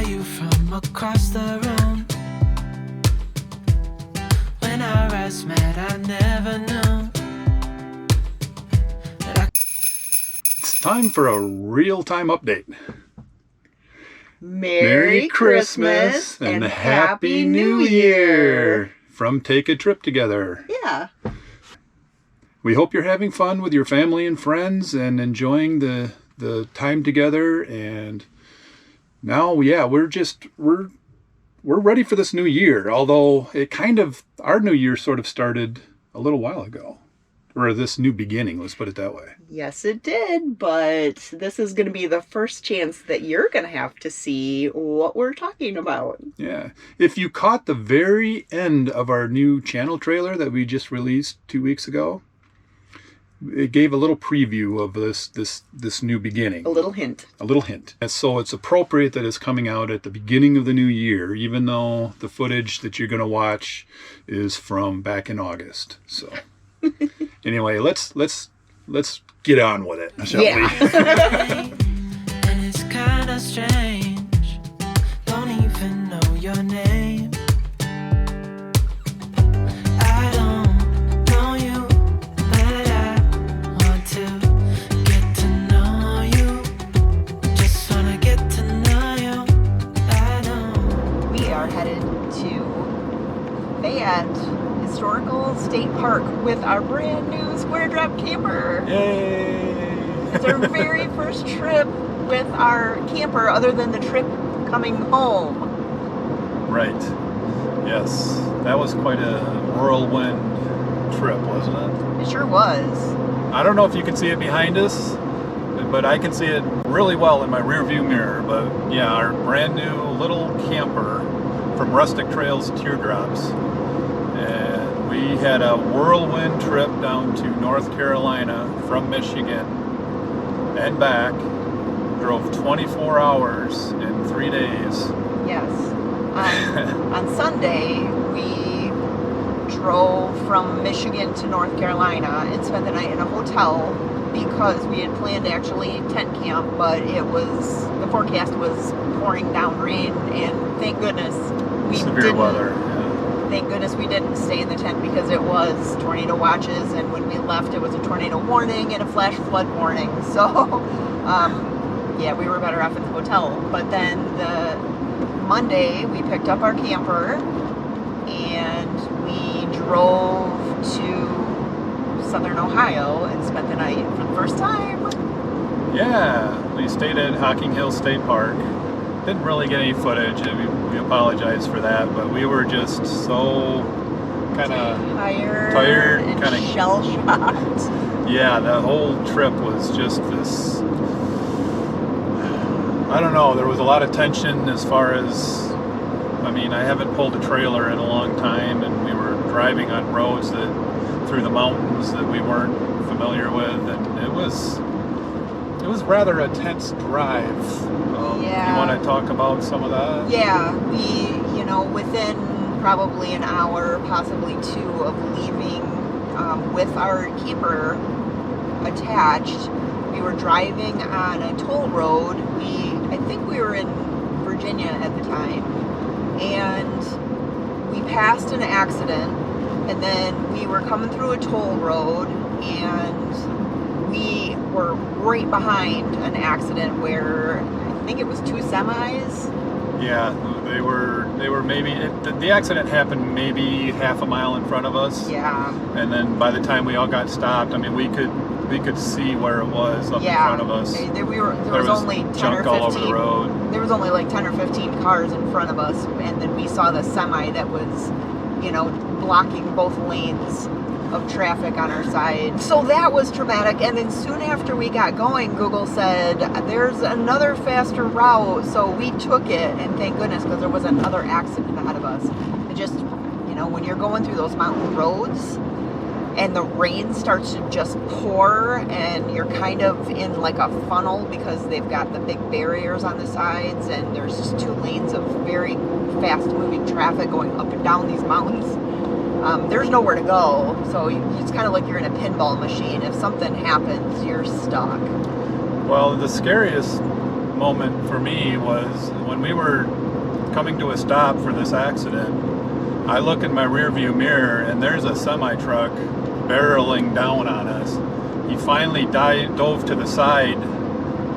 you from across the room. When our eyes met, I never knew that It's time for a real-time update. Merry Christmas and Happy New Year from Take a Trip Together. Yeah. We hope you're having fun with your family and friends and enjoying the time together. And now, yeah, we're ready for this new year. Although our new year sort of started a little while ago, or this new beginning. Let's put it that way. Yes, it did. But this is going to be the first chance that you're going to have to see what we're talking about. Yeah. If you caught the very end of our new channel trailer that we just released 2 weeks ago, it gave a little preview of this new beginning. A little hint. A little hint. And so it's appropriate that it's coming out at the beginning of the new year, even though the footage that you're going to watch is from back in August. So anyway, let's get on with it, shall we? and it's kind of strange. Don't even know your name. I don't know you, but I want to get to know you. Just wanna get to know you. I don't. We are headed to Fayette Historical State Park with our brand new square drop camper. Yay! It's our very first trip with our camper other than the trip coming home. Right. Yes. That was quite a whirlwind trip, wasn't it? It sure was. I don't know if you can see it behind us, but I can see it really well in my rear view mirror. But yeah, our brand new little camper from Rustic Trail Teardrops. And we had a whirlwind trip down to North Carolina from Michigan and back. Drove 24 hours in 3 days. Yes. On Sunday, we drove from Michigan to North Carolina and spent the night in a hotel because we had planned to actually tent camp, but the forecast was pouring down rain, and thank goodness Severe weather. Thank goodness we didn't stay in the tent because it was tornado watches, and when we left it was a tornado warning and a flash flood warning. So, yeah, we were better off in the hotel. But then the Monday we picked up our camper and we drove to Southern Ohio and spent the night for the first time. Yeah, we stayed at Hocking Hill State Park. Didn't really get any footage. I mean, we apologize for that, but we were just so kind of tired and kind of shell-shocked. Yeah, the whole trip was just this. I don't know. There was a lot of tension as far as. I mean, I haven't pulled a trailer in a long time, and we were driving on roads through the mountains that we weren't familiar with, and it was rather a tense drive. Yeah. You want to talk about some of that? Yeah, within probably an hour, possibly two, of leaving with our camper attached, we were driving on a toll road. I think we were in Virginia at the time, and we passed an accident, and then we were coming through a toll road, and we were right behind an accident where I think it was two semis. Yeah, they were maybe, the accident happened maybe half a mile in front of us. Yeah. And then by the time we all got stopped, I mean, we could see where it was up in front of us. There was only 10 junk or 15. all over the road. There was only like 10 or 15 cars in front of us, and then we saw the semi that was, blocking both lanes of traffic on our side. So that was traumatic. And then soon after we got going, Google said there's another faster route, so we took it, and thank goodness, because there was another accident ahead of us. It just, when you're going through those mountain roads and the rain starts to just pour and you're kind of in like a funnel because they've got the big barriers on the sides, and there's just two lanes of very fast moving traffic going up and down these mountains. There's nowhere to go, so it's kind of like you're in a pinball machine. If something happens, you're stuck. Well, the scariest moment for me was when we were coming to a stop for this accident. I look in my rearview mirror and there's a semi-truck barreling down on us. He finally dove to the side,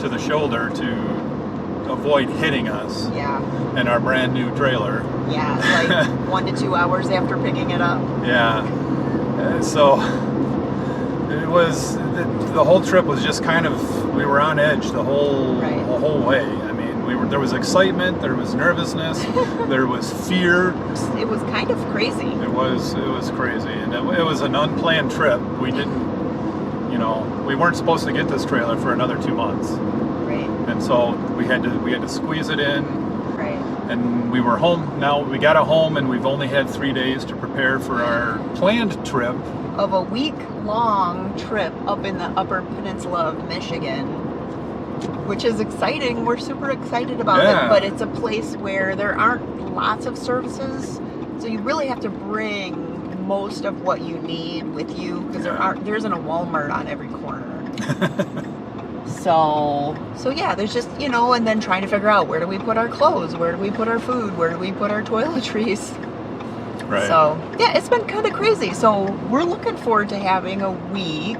to the shoulder, to avoid hitting us Yeah. in our brand new trailer. Yeah, like 1 to 2 hours after picking it up. Yeah. So it was, the whole trip was just kind of, we were on edge the whole way. I mean, there was excitement, there was nervousness, there was fear. It was kind of crazy. It was crazy, and it was an unplanned trip. We didn't, we weren't supposed to get this trailer for another 2 months. Right. And so we had to squeeze it in. Right. And we were home. Now we got it home, and we've only had 3 days to prepare for our planned trip. Of a week-long trip up in the Upper Peninsula of Michigan, which is exciting. We're super excited about Yeah. it, but it's a place where there aren't lots of services, so you really have to bring most of what you need with you, because there isn't a Walmart on every corner. So yeah, there's just, and then trying to figure out, where do we put our clothes, where do we put our food, where do we put our toiletries. Right. So yeah, it's been kind of crazy. So we're looking forward to having a week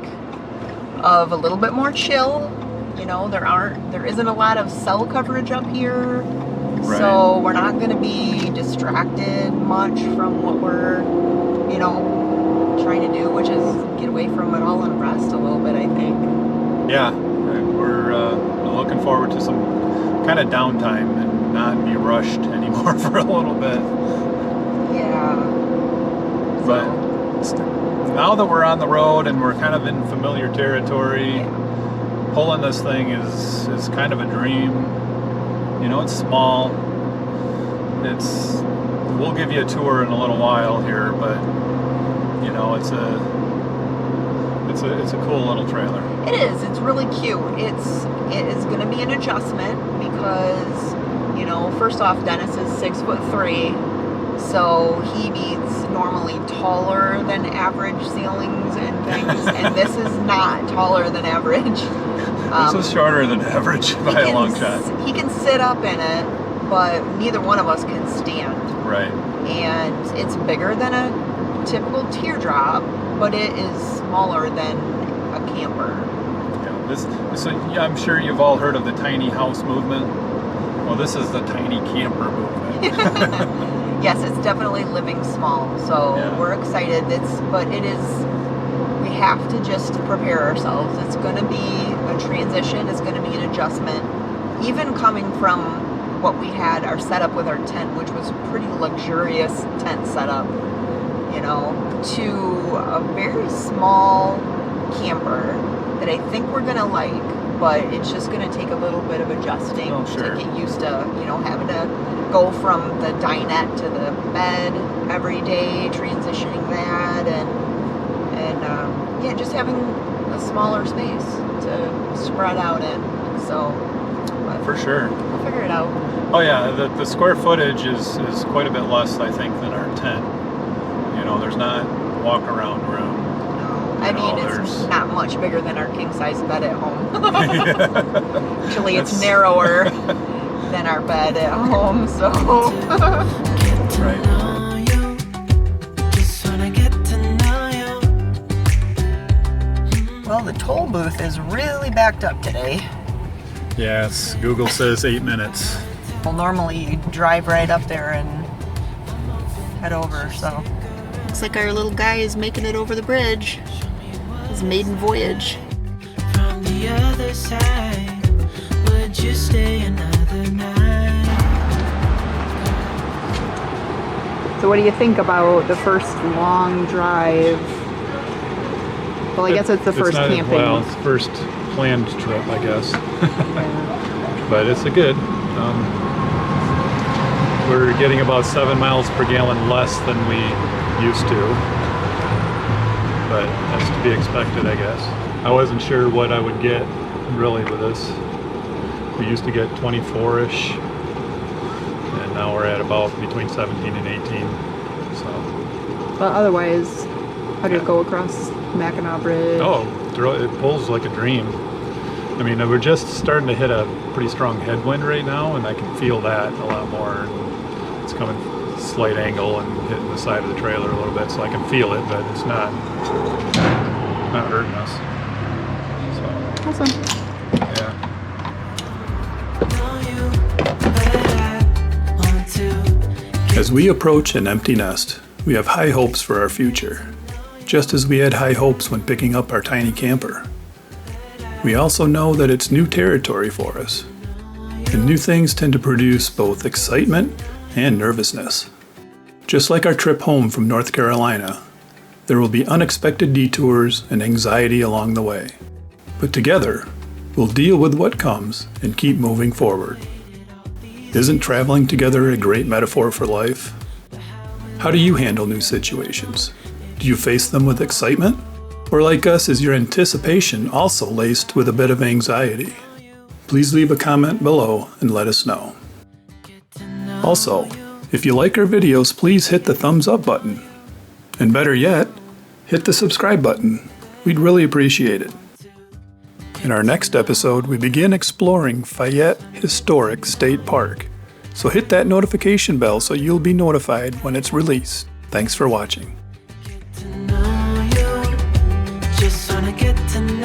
of a little bit more chill. There isn't a lot of cell coverage up here. Right. So we're not going to be distracted much from what we're, trying to do, which is get away from it all and rest a little bit, I think. Yeah, we're looking forward to some kind of downtime and not be rushed anymore for a little bit. Yeah. But now that we're on the road and we're kind of in familiar territory, pulling this thing is kind of a dream. It's small. We'll give you a tour in a little while here, but it's a cool little trailer. It is. It's really cute. It is going to be an adjustment because, first off, Dennis is 6'3", so he needs normally taller than average ceilings and things, and this is not taller than average. This is shorter than average by a long shot. He can sit up in it, but neither one of us can stand. Right. And it's bigger than a typical teardrop, but it is smaller than a camper. Yeah, I'm sure you've all heard of the tiny house movement. Well, this is the tiny camper movement. Yes, it's definitely living small. So we're excited. We have to just prepare ourselves. It's going to be a transition. It's going to be an adjustment. Even coming from what we had, our setup with our tent, which was a pretty luxurious tent setup, to a very small camper that I think we're going to like, but it's just going to take a little bit of adjusting to get used to, having to go from the dinette to the bed every day, transitioning that, and just having a smaller space to spread out in. So, for sure, we'll figure it out. Oh yeah, the square footage is quite a bit less, I think, than our tent. There's not walk around room. No, I mean it's not much bigger than our king size bed at home. Actually, it's narrower than our bed at home. So. Right. Well, the toll booth is really backed up today. Yes, Google says 8 minutes. Well, normally you drive right up there and head over, so. Looks like our little guy is making it over the bridge. His maiden voyage. From the other side, would you stay another night? So what do you think about the first long drive? Well, I guess it's the first camping. Well, it's the first planned trip, I guess. But it's a good. We're getting about 7 miles per gallon less than we used to. But that's to be expected, I guess. I wasn't sure what I would get really with this. We used to get 24-ish. And now we're at about between 17 and 18. So. But otherwise, how do you go across Mackinac Bridge? Oh, it pulls like a dream. I mean, we're just starting to hit a pretty strong headwind right now, and I can feel that a lot more. It's coming slight angle and hitting the side of the trailer a little bit, so I can feel it, but it's not hurting us. So, Awesome. yeah. As we approach an empty nest, we have high hopes for our future, just as we had high hopes when picking up our tiny camper. We also know that it's new territory for us, and new things tend to produce both excitement and nervousness. Just like our trip home from North Carolina, there will be unexpected detours and anxiety along the way. But together, we'll deal with what comes and keep moving forward. Isn't traveling together a great metaphor for life? How do you handle new situations? Do you face them with excitement? Or like us, is your anticipation also laced with a bit of anxiety? Please leave a comment below and let us know. Also, if you like our videos, please hit the thumbs up button. And better yet, hit the subscribe button. We'd really appreciate it. In our next episode, we begin exploring Fayette Historic State Park. So hit that notification bell so you'll be notified when it's released. Thanks for watching. Just wanna get to know